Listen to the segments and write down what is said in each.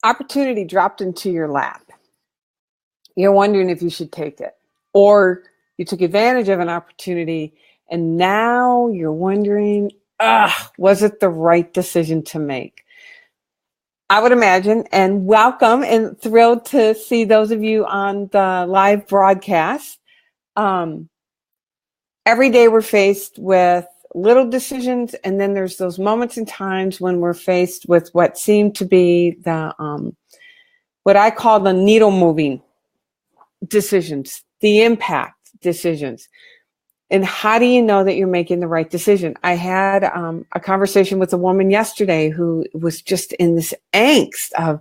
Opportunity dropped into your lap. You're wondering if you should take it, or you took advantage of an opportunity and now you're wondering, was it the right decision to make? I would imagine, and welcome and thrilled to see those of you on the live broadcast. Every day we're faced with little decisions, and then there's those moments and times when we're faced with what seem to be the what I call the needle moving decisions, the impact decisions. And how do you know that you're making the right decision? I had a conversation with a woman yesterday who was just in this angst of,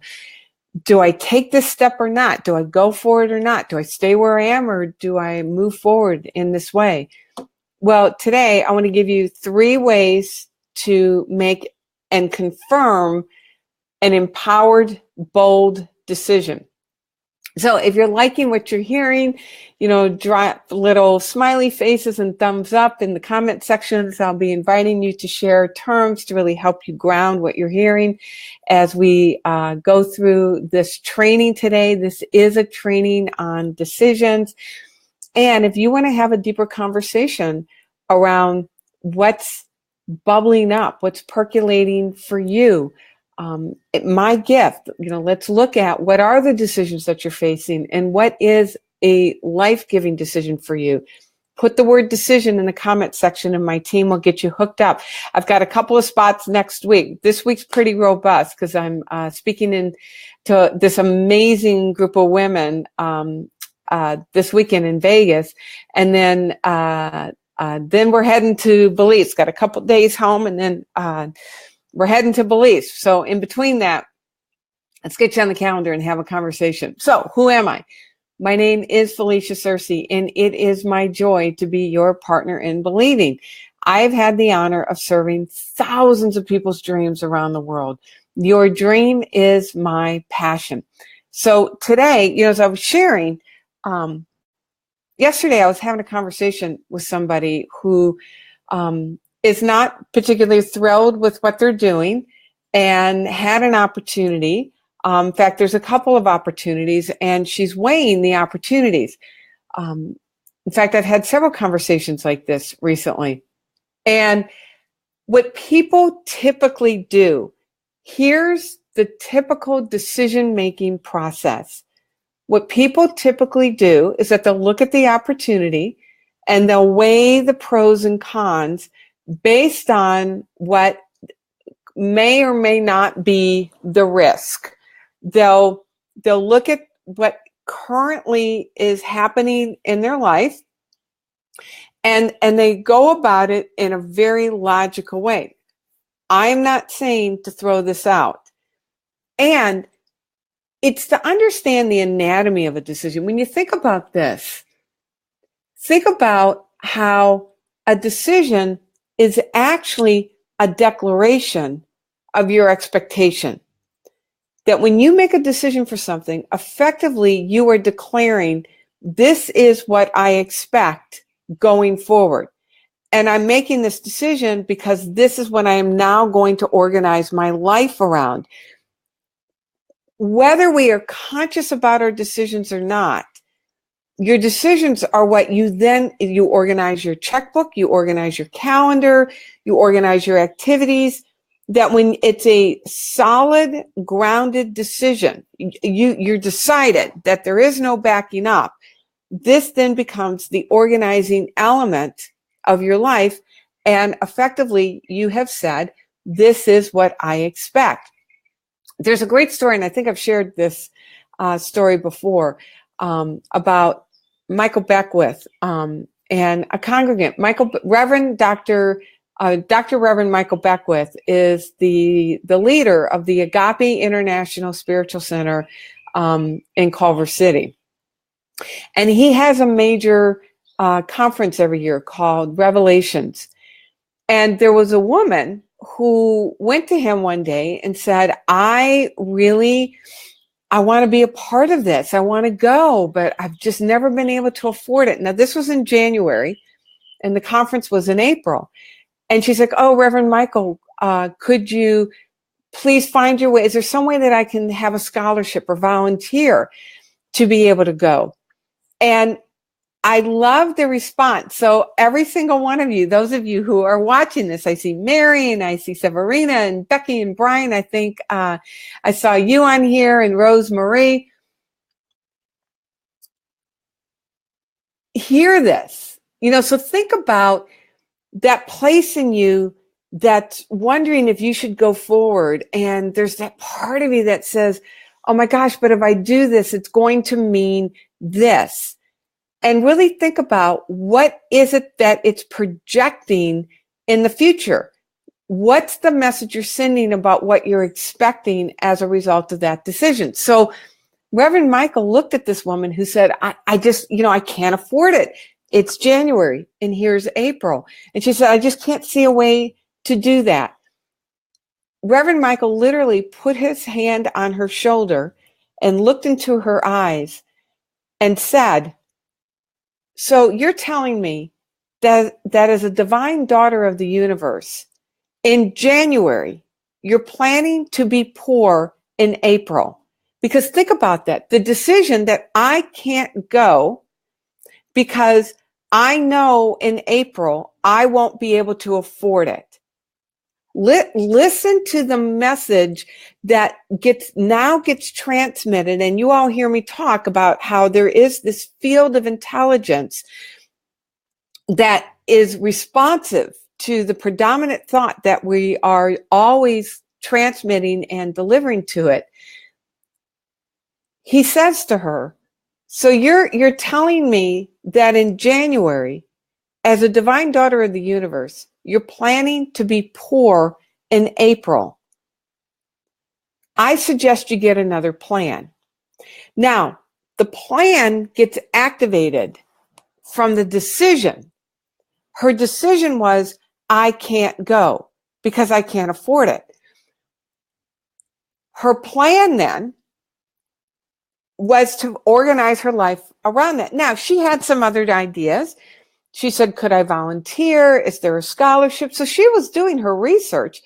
do I take this step or not? Do I go for it or not? Do I stay where I am, or do I move forward in this way? Well, today I want to give you 3 ways to make and confirm an empowered, bold decision. So if you're liking what you're hearing, drop little smiley faces and thumbs up in the comment sections. I'll be inviting you to share terms to really help you ground what you're hearing as we go through this training today. This is a training on decisions. And if you want to have a deeper conversation around what's bubbling up, what's percolating for you, my gift, let's look at what are the decisions that you're facing and what is a life-giving decision for you. Put the word decision in the comment section and my team will get you hooked up. I've got a couple of spots next week. This week's pretty robust because I'm speaking to this amazing group of women this weekend in Vegas. And then we're heading to Belize. Got a couple days home, and then we're heading to Belize. So in between that, let's get you on the calendar and have a conversation. So who am I? My name is Felicia Searcy, and it is my joy to be your partner in believing. I've had the honor of serving thousands of people's dreams around the world. Your dream is my passion. So today, as I was sharing, yesterday I was having a conversation with somebody who is not particularly thrilled with what they're doing and had an opportunity. In fact, there's a couple of opportunities, and she's weighing the opportunities. In fact, I've had several conversations like this recently. And what people typically do, here's the typical decision-making process. What people typically do is that they'll look at the opportunity and they'll weigh the pros and cons based on what may or may not be the risk. They'll look at what currently is happening in their life, and they go about it in a very logical way. I'm not saying to throw this out. And it's to understand the anatomy of a decision. When you think about this, think about how a decision is actually a declaration of your expectation. That when you make a decision for something, effectively you are declaring, this is what I expect going forward. And I'm making this decision because this is what I am now going to organize my life around. Whether we are conscious about our decisions or not, your decisions are what you organize your checkbook, you organize your calendar, you organize your activities. That when it's a solid, grounded decision, you're decided that there is no backing up. This then becomes the organizing element of your life. And effectively, you have said, this is what I expect. There's a great story, and I think I've shared this story before, about Michael Beckwith and a congregant. Reverend Dr. Michael Beckwith is the leader of the Agape International Spiritual Center in Culver City. And he has a major conference every year called Revelations. And there was a woman who went to him one day and said, I want to be a part of this. I want to go, but I've just never been able to afford it. Now, this was in January, and the conference was in April. And she's like, oh, Reverend Michael, could you please find your way. Is there some way that I can have a scholarship or volunteer to be able to go? And I love the response. So every single one of you, those of you who are watching this, I see Mary and I see Severina and Becky and Brian. I think I saw you on here and Rose Marie. Hear this, so think about that place in you that's wondering if you should go forward. And there's that part of you that says, oh my gosh, but if I do this, it's going to mean this. And really think about what is it that it's projecting in the future? What's the message you're sending about what you're expecting as a result of that decision? So Reverend Michael looked at this woman who said, I just, I can't afford it. It's January and here's April. And she said, I just can't see a way to do that. Reverend Michael literally put his hand on her shoulder and looked into her eyes and said, so you're telling me that as a divine daughter of the universe, in January, you're planning to be poor in April. Because think about that. The decision that I can't go because I know in April I won't be able to afford it. Listen to the message that gets transmitted, and you all hear me talk about how there is this field of intelligence that is responsive to the predominant thought that we are always transmitting and delivering to it. He says to her, so you're telling me that in January, as a divine daughter of the universe, you're planning to be poor in April. I suggest you get another plan. Now, the plan gets activated from the decision. Her decision was, I can't go because I can't afford it. Her plan then was to organize her life around that. Now, she had some other ideas. She said, could I volunteer? Is there a scholarship? So she was doing her research,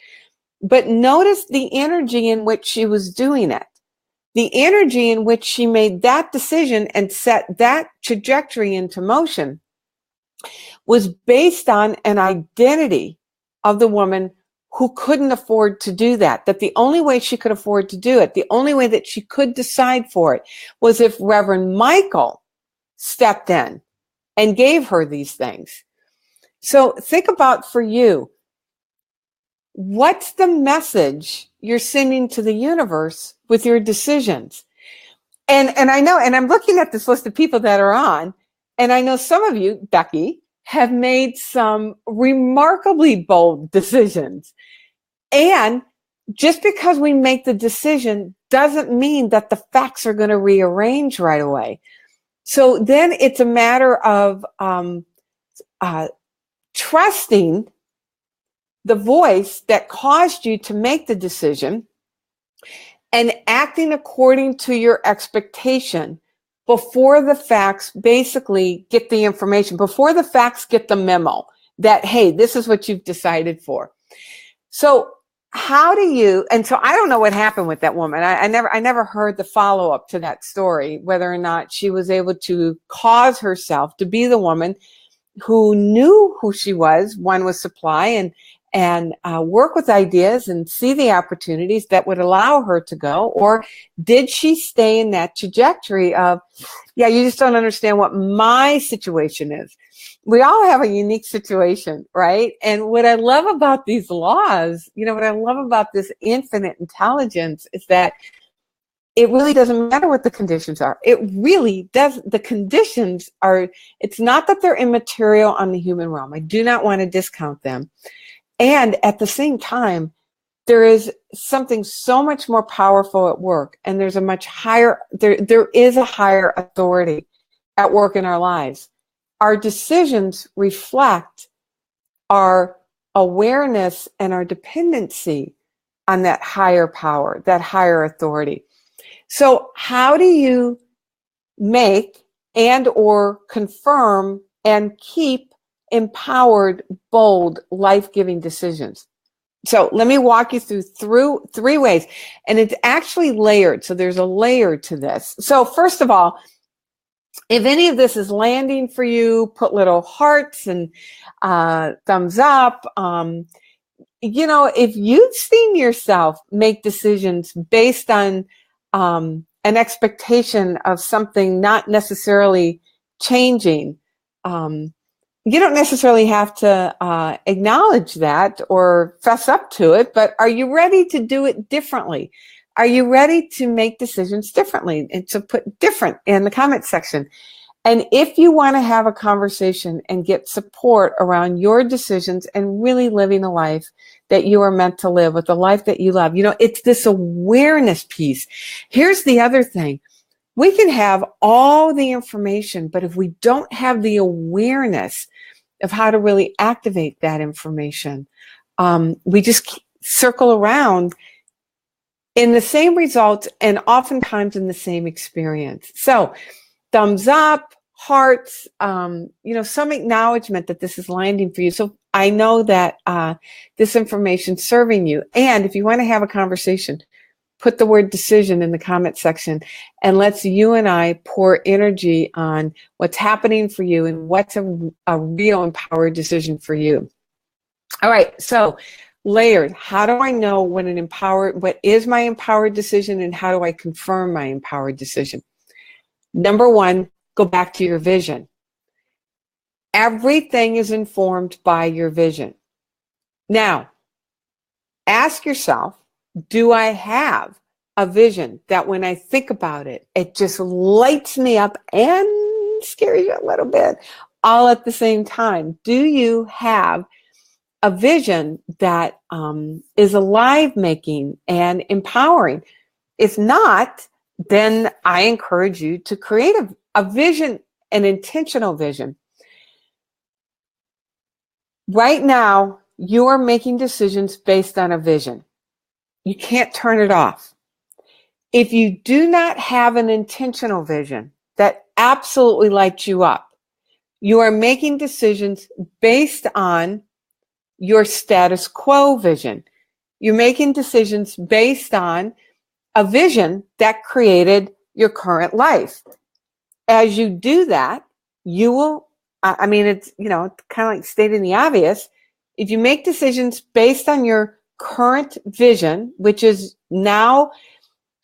but notice the energy in which she was doing it. The energy in which she made that decision and set that trajectory into motion was based on an identity of the woman who couldn't afford to do that the only way she could afford to do it, the only way that she could decide for it was if Reverend Michael stepped in and gave her these things. So think about for you, what's the message you're sending to the universe with your decisions? And I know, and I'm looking at this list of people that are on, and I know some of you, Becky, have made some remarkably bold decisions. And just because we make the decision doesn't mean that the facts are going to rearrange right away. So then it's a matter of trusting the voice that caused you to make the decision and acting according to your expectation before the facts basically get the information, before the facts get the memo that, hey, this is what you've decided for. So how do you, and so I don't know what happened with that woman. I never heard the follow-up to that story, whether or not she was able to cause herself to be the woman who knew who she was, one with supply, and work with ideas and see the opportunities that would allow her to go, or did she stay in that trajectory of, yeah, you just don't understand what my situation is. We all have a unique situation, right? And what I love about these laws, what I love about this infinite intelligence is that it really doesn't matter what the conditions are. It really does. The conditions are, it's not that they're immaterial on the human realm. I do not want to discount them. And at the same time, there is something so much more powerful at work, and there's a much higher, there is a higher authority at work in our lives. Our decisions reflect our awareness and our dependency on that higher power, that higher authority. So how do you make and or confirm and keep empowered, bold, life-giving decisions? So let me walk you through three ways. And it's actually layered. So there's a layer to this. So first of all, if any of this is landing for you, put little hearts and thumbs up. If you've seen yourself make decisions based on an expectation of something not necessarily changing, you don't necessarily have to acknowledge that or fess up to it, but are you ready to do it differently? Are you ready to make decisions differently? And to put different in the comment section. And if you want to have a conversation and get support around your decisions and really living a life that you are meant to live with, a life that you love, it's this awareness piece. Here's the other thing. We can have all the information, but if we don't have the awareness of how to really activate that information, we just circle around in the same results and oftentimes in the same experience. So thumbs up, hearts, some acknowledgement that this is landing for you. So I know that this information is serving you. And if you want to have a conversation, put the word decision in the comment section and let's you and I pour energy on what's happening for you and what's a real empowered decision for you. All right, so layered. How do I know what is my empowered decision and how do I confirm my empowered decision? Number one, go back to your vision. Everything is informed by your vision. Now, ask yourself, do I have a vision that when I think about it, it just lights me up and scares you a little bit all at the same time? Do you have a vision that is alive making and empowering? If not, then I encourage you to create a vision, an intentional vision. Right now, you are making decisions based on a vision. You can't turn it off. If you do not have an intentional vision that absolutely lights you up, you are making decisions based on your status quo vision. You're making decisions based on a vision that created your current life. As you do that, you will, it's, kind of like stating the obvious. If you make decisions based on your current vision, which is now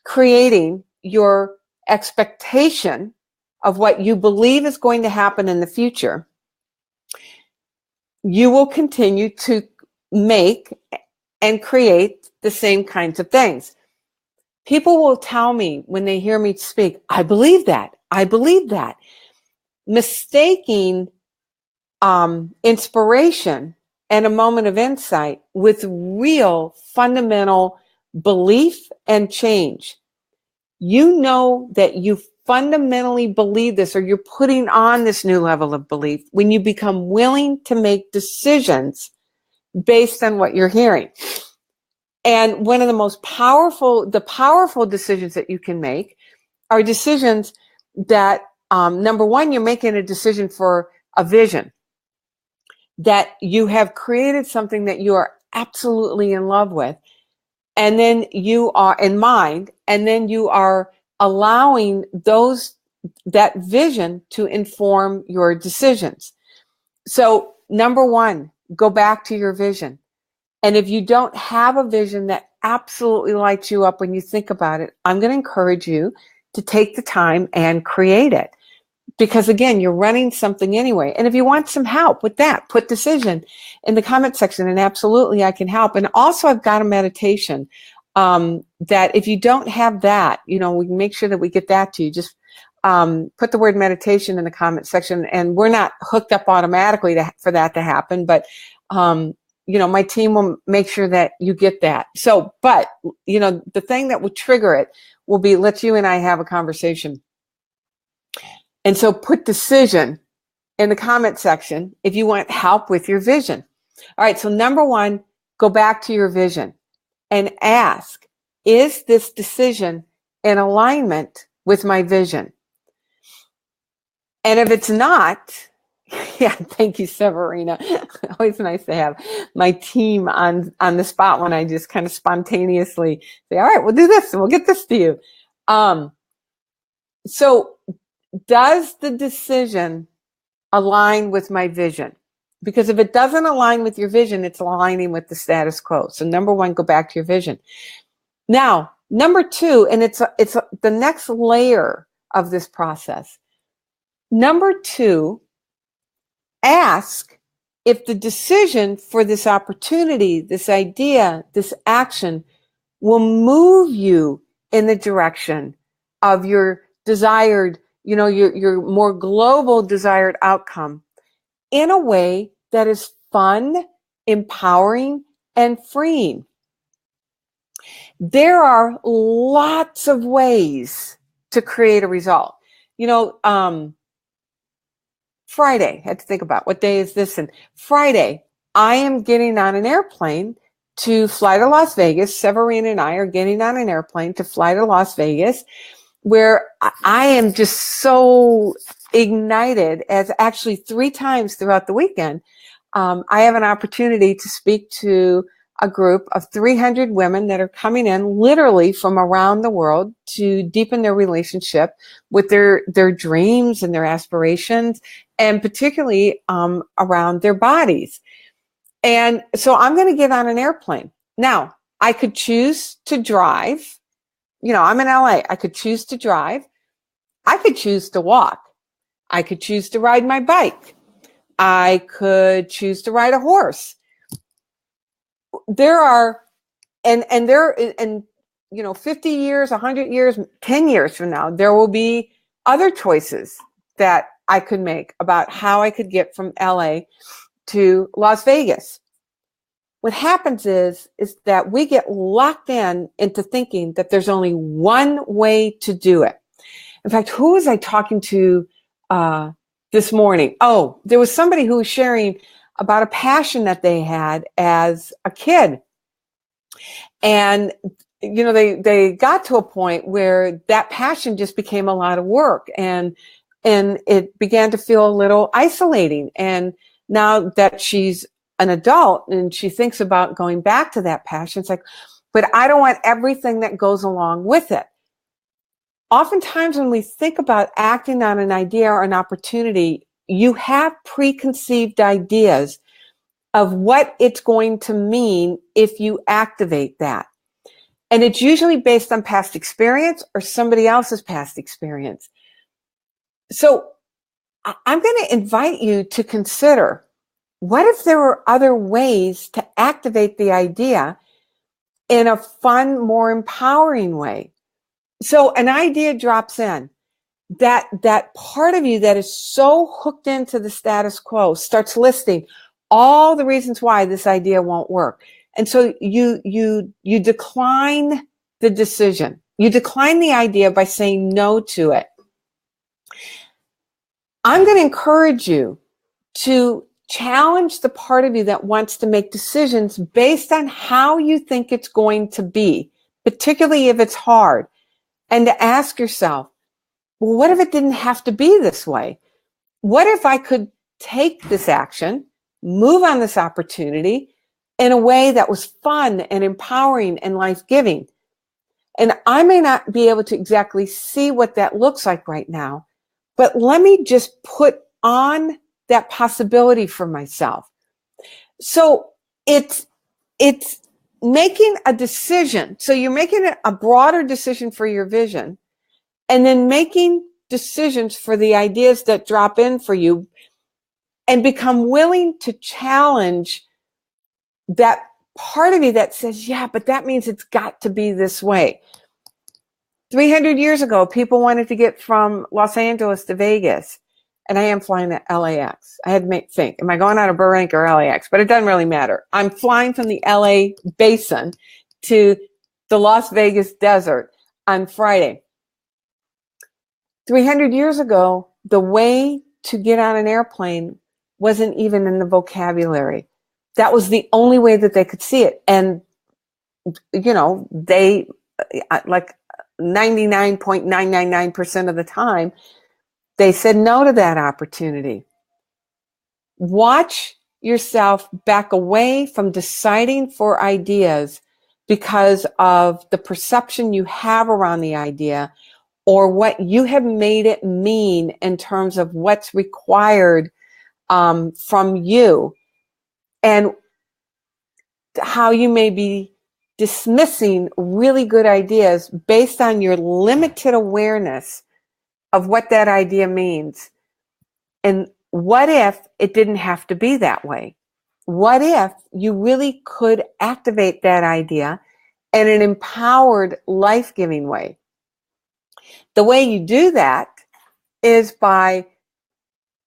creating your expectation of what you believe is going to happen in the future, you will continue to make and create the same kinds of things. People will tell me when they hear me speak, I believe that. I believe that. Mistaking inspiration and a moment of insight with real fundamental belief and change. You know that you fundamentally believe this, or you're putting on this new level of belief when you become willing to make decisions based on what you're hearing. And one of the powerful decisions that you can make are decisions that, number one, you're making a decision for a vision, that you have created something that you are absolutely in love with, and then you are in mind, and then you are allowing that vision to inform your decisions. So number one, go back to your vision. And if you don't have a vision that absolutely lights you up when you think about it, I'm going to encourage you to take the time and create it. Because again, you're running something anyway. And if you want some help with that, put decision in the comment section and absolutely I can help. And also I've got a meditation that if you don't have that, we can make sure that we get that to you. Just put the word meditation in the comment section, and we're not hooked up automatically for that to happen, but my team will make sure that you get that. So, but the thing that will trigger it will be, let's you and I have a conversation. And so put decision in the comment section if you want help with your vision. All right. So number one, go back to your vision and ask, is this decision in alignment with my vision? And if it's not, Yeah, thank you, Severina. Always nice to have my team on the spot when I just kind of spontaneously say, all right, we'll do this and we'll get this to you. So does the decision align with my vision? Because if it doesn't align with your vision, it's aligning with the status quo. So number one, go back to your vision. Now, number two, and it's the next layer of this process. Number two, ask if the decision for this opportunity, this idea, this action will move you in the direction of your desired, your more global desired outcome in a way that is fun, empowering, and freeing. There are lots of ways to create a result. Friday, I had to think about what day is this. And Friday, I am getting on an airplane to fly to Las Vegas. Severine and I are getting on an airplane to fly to Las Vegas, where I am just so ignited, as actually 3 times throughout the weekend, I have an opportunity to speak to a group of 300 women that are coming in literally from around the world to deepen their relationship with their dreams and their aspirations, and particularly around their bodies. And so I'm going to get on an airplane. Now, I could choose to drive. I'm in LA. I could choose to drive. I could choose to walk. I could choose to ride my bike. I could choose to ride a horse. There are, and 50 years, 100 years, 10 years from now, there will be other choices that I could make about how I could get from LA to Las Vegas. What happens is that we get locked into thinking that there's only one way to do it. In fact, who was I talking to this morning? Oh, there was somebody who was sharing about a passion that they had as a kid. And, they got to a point where that passion just became a lot of work, and it began to feel a little isolating. And now that she's an adult and she thinks about going back to that passion, it's like, but I don't want everything that goes along with it. Oftentimes when we think about acting on an idea or an opportunity, you have preconceived ideas of what it's going to mean if you activate that. And it's usually based on past experience or somebody else's past experience. So I'm going to invite you to consider, what if there were other ways to activate the idea in a fun, more empowering way? So an idea drops in. That part of you that is so hooked into the status quo starts listing all the reasons why this idea won't work. And so you decline the decision. You decline the idea by saying no to it. I'm going to encourage you to challenge the part of you that wants to make decisions based on how you think it's going to be, particularly if it's hard, and to ask yourself, well, what if it didn't have to be this way? What if I could take this action, move on this opportunity in a way that was fun and empowering and life-giving? And I may not be able to exactly see what that looks like right now, but let me just put on that possibility for myself. So it's making a decision. So you're making a broader decision for your vision, and then making decisions for the ideas that drop in for you, and become willing to challenge that part of you that says, yeah, but that means it's got to be this way. 300 years ago, people wanted to get from Los Angeles to Vegas, and I am flying at LAX. I had to think, am I going out of Burbank or LAX? But it doesn't really matter. I'm flying from the LA basin to the Las Vegas desert on Friday. 300 years ago, the way to get on an airplane wasn't even in the vocabulary. That was the only way that they could see it. And, they, like 99.999% of the time, they said no to that opportunity. watch yourself back away from deciding for ideas because of the perception you have around the idea or what you have made it mean in terms of what's required from you, and how you may be dismissing really good ideas based on your limited awareness of what that idea means. And what if it didn't have to be that way? What if you really could activate that idea in an empowered, life-giving way? The way you do that is by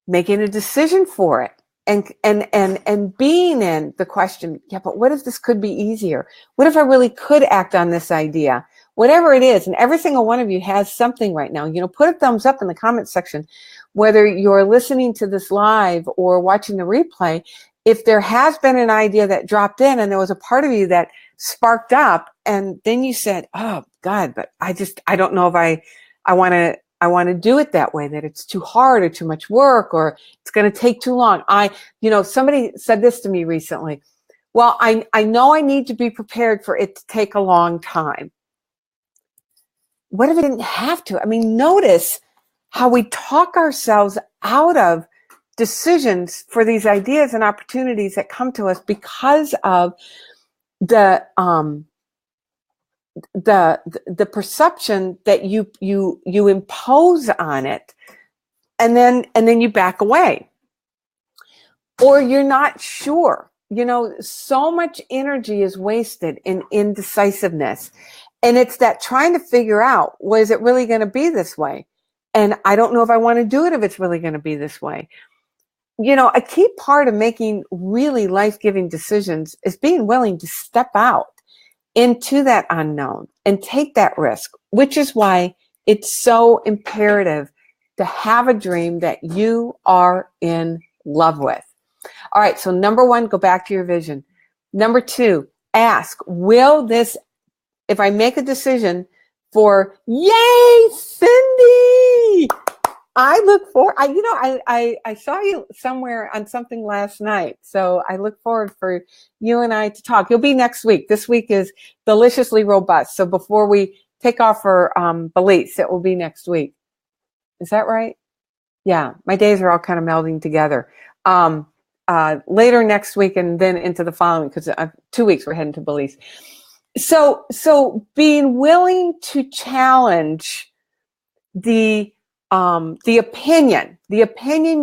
making a decision for it and being in the question, yeah, but what if this could be easier? What if I really could act on this idea? Whatever it is, and every single one of you has something right now. Put a thumbs up in the comment section, whether you're listening to this live or watching the replay. If there has been an idea that dropped in and there was a part of you that sparked up, and then you said, oh God, but I don't know if I want to do it that way, that it's too hard or too much work or it's going to take too long. Somebody said this to me recently. Well, I know I need to be prepared for it to take a long time. What if it didn't have to? I mean, notice how we talk ourselves out of decisions for these ideas and opportunities that come to us because of the perception that you impose on it, and then you back away, or you're not sure. So much energy is wasted in indecisiveness, and it's that trying to figure out, well, is it really going to be this way? And I don't know if I want to do it if it's really going to be this way. A key part of making really life-giving decisions is being willing to step out into that unknown and take that risk, which is why it's so imperative to have a dream that you are in love with. All right, so number one, go back to your vision. Number two, ask, if I make a decision for, yay, Cindy, I look for, I saw you somewhere on something last night. So I look forward for you and I to talk. You'll be next week. This week is deliciously robust. So before we take off for Belize, it will be next week. Is that right? Yeah, my days are all kind of melding together. Later next week and then into the following, because 2 weeks we're heading to Belize. So being willing to challenge the opinion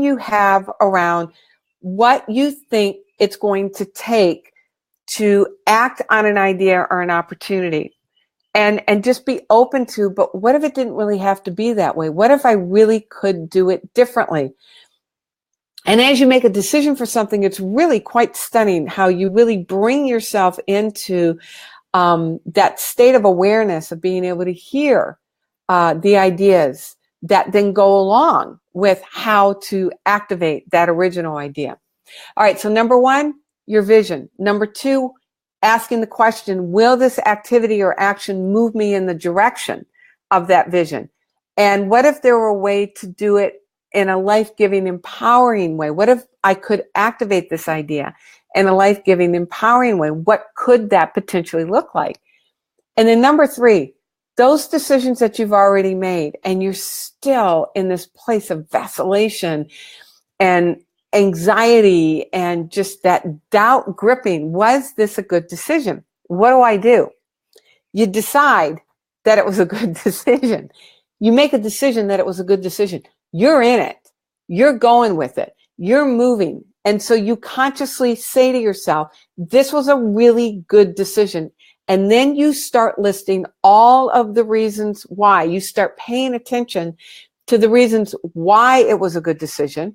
you have around what you think it's going to take to act on an idea or an opportunity, and just be open to, but what if it didn't really have to be that way? What if I really could do it differently? And as you make a decision for something, it's really quite stunning how you really bring yourself into that state of awareness of being able to hear the ideas that then go along with how to activate that original idea. All right, so number one, your vision. Number two, asking the question, will this activity or action move me in the direction of that vision? And what if there were a way to do it in a life-giving, empowering way? What if I could activate this idea in a life-giving, empowering way? What could that potentially look like? And then number three, those decisions that you've already made and you're still in this place of vacillation and anxiety and just that doubt gripping, was this a good decision? What do? You decide that it was a good decision. You make a decision that it was a good decision. You're in it. You're going with it. You're moving. And so you consciously say to yourself, this was a really good decision. And then you start listing all of the reasons why. You start paying attention to the reasons why it was a good decision.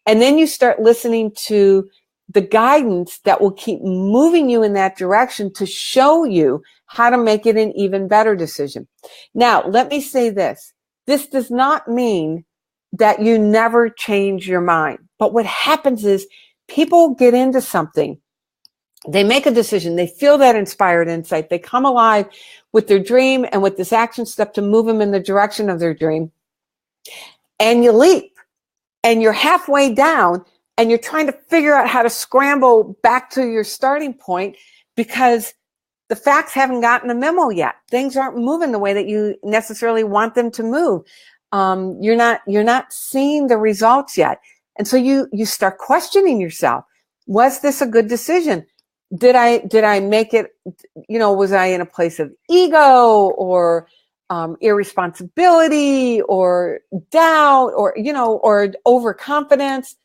And then you start listening to the guidance that will keep moving you in that direction to show you how to make it an even better decision. Now, let me say this. This does not mean that you never change your mind. But what happens is people get into something. They make a decision. They feel that inspired insight. They come alive with their dream and with this action step to move them in the direction of their dream. And you leap and you're halfway down and you're trying to figure out how to scramble back to your starting point because the facts haven't gotten the memo yet. Things aren't moving the way that you necessarily want them to move. You're not seeing the results yet. And so you start questioning yourself. Was this a good decision? Did I make it, was I in a place of ego or irresponsibility or doubt or overconfidence?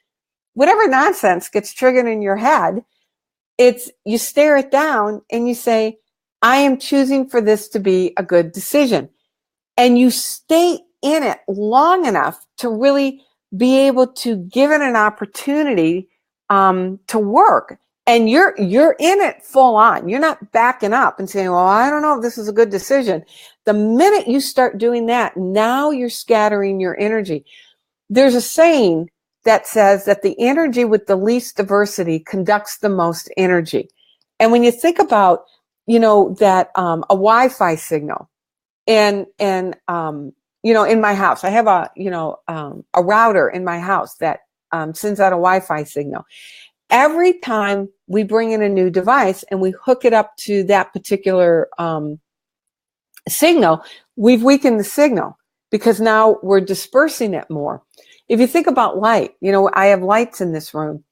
Whatever nonsense gets triggered in your head, you stare it down and you say, I am choosing for this to be a good decision. And you stay in it long enough to really be able to give it an opportunity to work. And you're in it full on. You're not backing up and saying, well, I don't know if this is a good decision. The minute you start doing that, now you're scattering your energy. There's a saying that says that the energy with the least diversity conducts the most energy. And when you think about, that a Wi-Fi signal and in my house, I have a router in my house that sends out a Wi-Fi signal. Every time we bring in a new device and we hook it up to that particular signal, we've weakened the signal because now we're dispersing it more. If you think about light, I have lights in this room.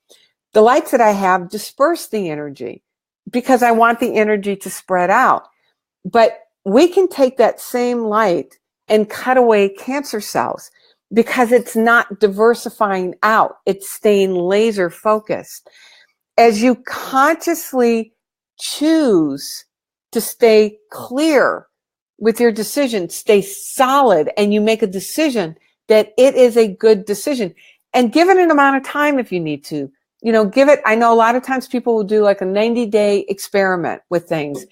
The lights that I have disperse the energy because I want the energy to spread out. But we can take that same light and cut away cancer cells because it's not diversifying out. It's staying laser focused. As you consciously choose to stay clear with your decision, stay solid, and you make a decision that it is a good decision, and give it an amount of time if you need to. I know a lot of times people will do like a 90-day experiment with things.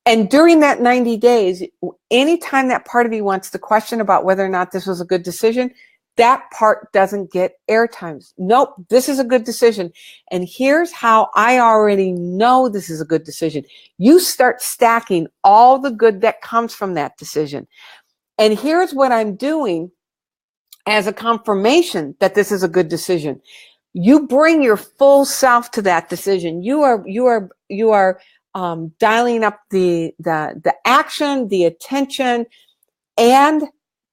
And during that 90 days, anytime that part of you wants to question about whether or not this was a good decision, that part doesn't get airtime. Nope, this is a good decision. And here's how I already know this is a good decision. You start stacking all the good that comes from that decision. And here's what I'm doing as a confirmation that this is a good decision. You bring your full self to that decision. You are dialing up the action, the attention, and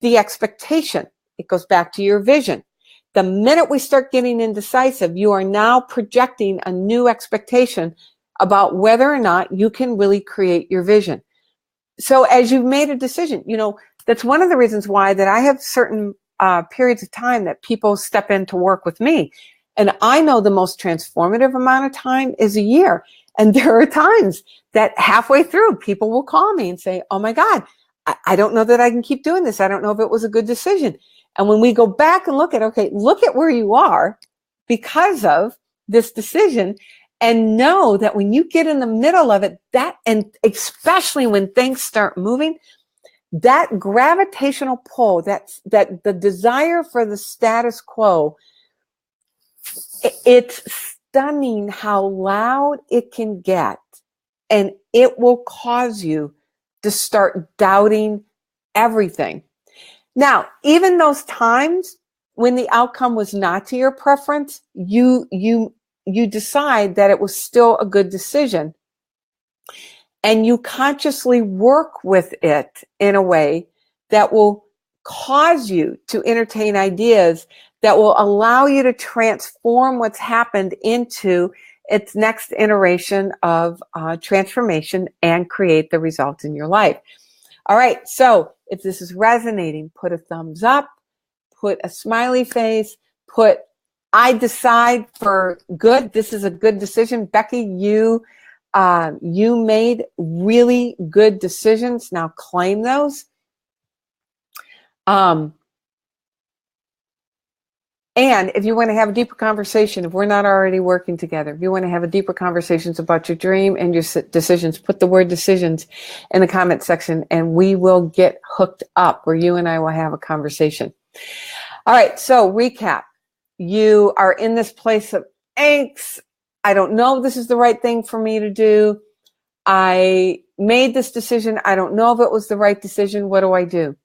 the expectation. It goes back to your vision. The minute we start getting indecisive, you are now projecting a new expectation about whether or not you can really create your vision. So as you've made a decision, that's one of the reasons why that I have certain periods of time that people step in to work with me. And I know the most transformative amount of time is a year. And there are times that halfway through, people will call me and say, oh my God, I don't know that I can keep doing this. I don't know if it was a good decision. And when we go back and look at where you are because of this decision, and know that when you get in the middle of it, and especially when things start moving, that gravitational pull, that the desire for the status quo, it's stunning how loud it can get, and it will cause you to start doubting everything. Now, even those times when the outcome was not to your preference, you decide that it was still a good decision, and you consciously work with it in a way that will cause you to entertain ideas that will allow you to transform what's happened into its next iteration of transformation and create the results in your life. All right, so if this is resonating, put a thumbs up, put a smiley face, put I decide for good. This is a good decision. Becky, you made really good decisions. Now claim those. And if you want to have a deeper conversation, if we're not already working together, if you want to have a deeper conversations about your dream and your decisions, put the word decisions in the comment section and we will get hooked up where you and I will have a conversation. All right, so recap. You are in this place of angst. I don't know if this is the right thing for me to do. I made this decision. I don't know if it was the right decision. What do I do?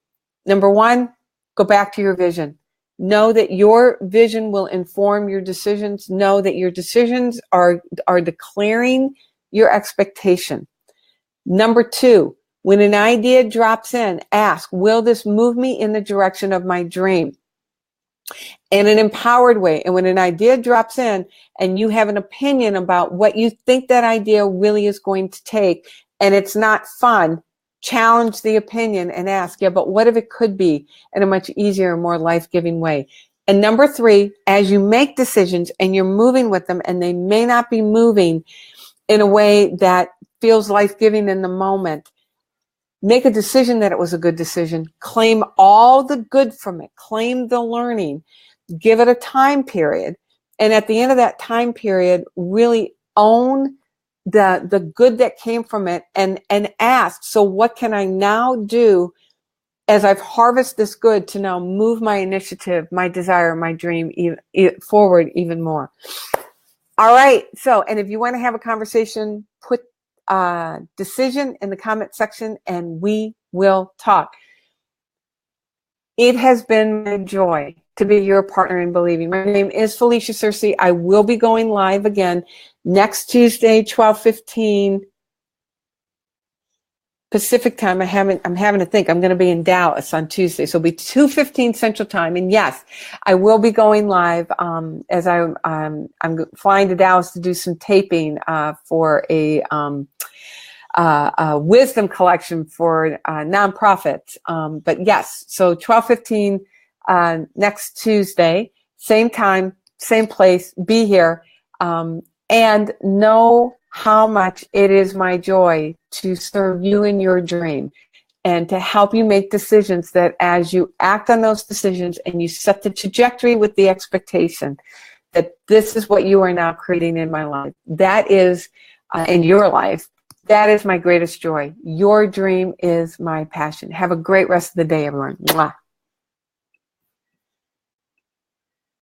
Number one, go back to your vision. Know that your vision will inform your decisions. Know that your decisions are declaring your expectation. Number 2, when an idea drops in, ask, will this move me in the direction of my dream? In an empowered way. And when an idea drops in and you have an opinion about what you think that idea really is going to take, and it's not fun, challenge the opinion and ask, yeah, but what if it could be in a much easier, more life-giving way? And number 3, as you make decisions and you're moving with them, and they may not be moving in a way that feels life-giving in the moment, make a decision that it was a good decision. Claim all the good from it. Claim the learning. Give it a time period. And at the end of that time period, really own the good that came from it, and ask, so what can I now do as I've harvested this good to now move my initiative, my desire, my dream forward even more? All right. So, and if you want to have a conversation, put decision in the comment section and we will talk. It has been my joy to be your partner in believing. My name is Felicia Searcy. I will be going live again next Tuesday, 12:15 Pacific time. I'm having to think. I'm going to be in Dallas on Tuesday, so it'll be 2:15 Central Time. And yes, I will be going live as I'm flying to Dallas to do some taping for a wisdom collection for nonprofits. But yes, so 12:15 next Tuesday, same time, same place. Be here, and know how much it is my joy to serve you in your dream and to help you make decisions that, as you act on those decisions and you set the trajectory with the expectation that this is what you are now creating in my life, that is in your life, that is my greatest joy. Your dream is my passion. Have a great rest of the day, everyone. Mwah.